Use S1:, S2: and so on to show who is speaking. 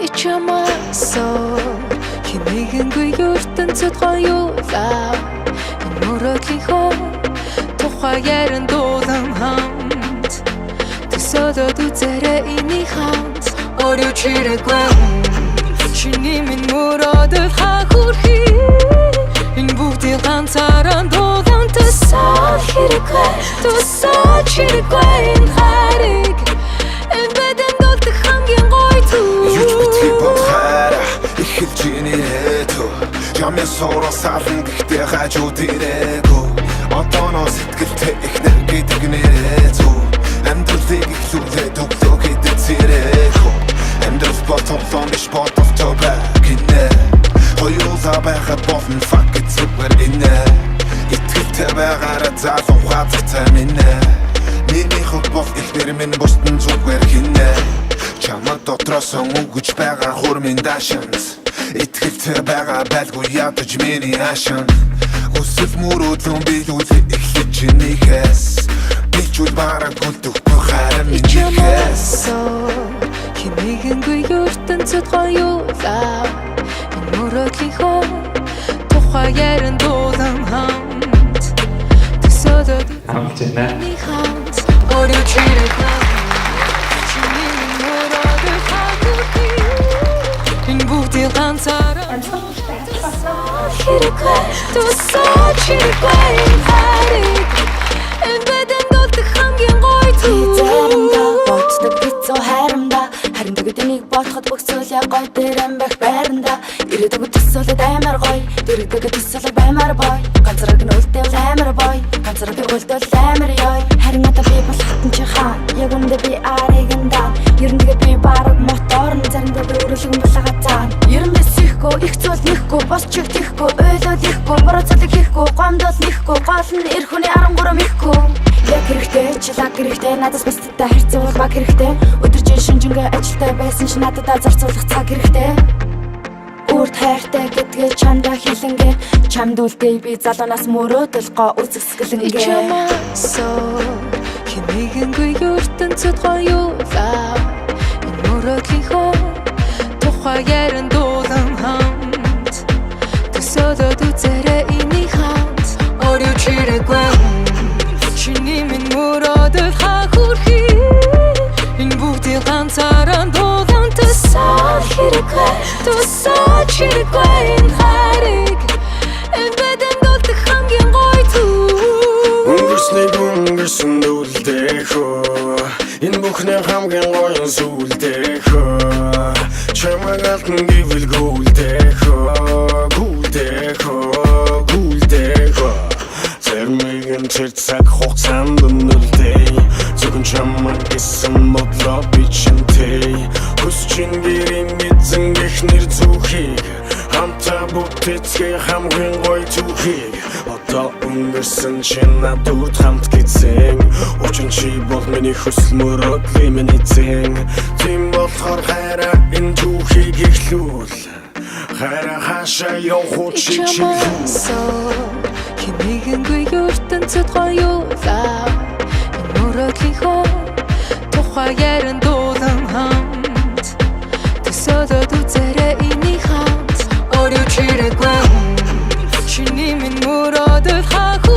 S1: Ичамасо химигэнгүй ертөнцөд гоёлаа мөрөдлийнхөө тухай яран дуулан хамт төсөөлөд үзээрэй энийг хамт орой чирэггүй чиний минь мөрөдөл хахурхи энэ бүгдийг ганцаараа дуулан төсөөл хэрэггүй төсөөл чирэггүй энэ хариг энэ бэдэм дуулдаг хамгийн гоё
S2: Юуч битгий бодхаараа эхэлж инээдөө Ямын суураа саалан гэхдээ хажууд ирээгүй Одооно сэтгэлтэй ихнэр гэдэг нэрээзүү Амьдралыг ихлүүлээд өглөө гэдэг зэрэггүй Амьдрал ботомлон биш ботовтой байгинэ Хоёулаа байхад болно fuck it зүгээр инэ Итгэлтэй байгаараа залуу хазагтай минэ Миний хувьд бол ихнэр минь бусдын зүгээр хинэ Чамд дотроос өнгөж байгаа хурмын дашинс Итгэлтэй байгаа байлгүй ядаж миний ашин Хүсэл мөрөөдлөн биелүүлээ эхлэж нэгээс Би ч үл бараг үлдэхгүй харин минийхээс
S1: химигэнгүй ертөнцөд гоёлаа энэ мөрөдлийнхөө тухай яран дуулан хамт төсөөлөд
S3: хамт байна.
S1: орой чирэггүй энэ бүгдийг ганцаараа хэрэггүй төсөөл чирэггүй энэ хариг энэ бэдэм дуулдаг хамгийн гоё
S4: заримдаа боддог бицүү хайрамдаа харин тэгээд энийг бодоход бүх зүйл яг гоё дээрэн байх байранда ирээдүг төсөөлөд амар гоё дэрэгдэг төсөөлөд баймар бой ганцраг нь үлдээл амар бой ганцраг үлдээл амар ёй харин надад би бол хатан чи хаан яг үндэ би ариганда ерөндөг би бараг мотор нь заримдаа би өрөөлгөн булага цаана ерөндөө сихгүй их зүйл нэхгүй бос чиг тийхгүй ойлол ихгүй буруу зүйлийг хийхгүй гомдол нэхгүй гол нь эр хүний 13 ихгүй яг хэрэгтэй чилаг хэрэгтэй надаас бусдтай харьцуул баг хэрэгтэй өдөржин шинжингээ ажилтай байсан ч надад зарцуулах цаг хэрэгтэй Үрд хайртай гэдгээ чамдаа хэлэнгээ чамд үлдээ би залуунаас мөрөөдөл гоо үзэсгэлэнгээ
S1: Ичамасо химигэнгүй ертөнцөд гоёлаа энэ мөрөдлийнхөө тухай яран дуулан хамт төсөөлөд үзээрэй энийг хамт орой чирэггүй чиний минь мөрөдөл хахурхи энэ бүгдийг ганцаараа дуулан төсөөл хэрэггүй төсөөл чирэггүй энэ хариг энэ бэдэм дуулдаг хамгийн гоё
S2: Өнгөрсөн дүүлдэхөө Энэ бүхний хамгийн гоё сүлдэхөө Чамайг алтан гэвэл гүлдэхөө Зармиг нь тэр цаг хугацаанд өнөлдэй Зөвхөн чамайг гэсэн бодлоо би чинтэй Хүсчин гэрийн эзэн эхнэр зүхийг Хамтаа бүтэцгээ хамгийн гоё түүхийг Одоо өнгөрсөн чинь надад хамт гизэн Учир чи бол миний хүсэл мөрөөдлийн минь эзэн Тийм болохоор хайраа энэ түүхийг эхлүүл Хайраа хаашаа явах чи
S1: химигэнгүй ертөнцөд гоёлаа энэ мөрөдлийнхөө тухай яран дуулан хамт төсөөлөд үзээрэй энийг хамт орой чирэггүй чиний минь мөрөөдөл хах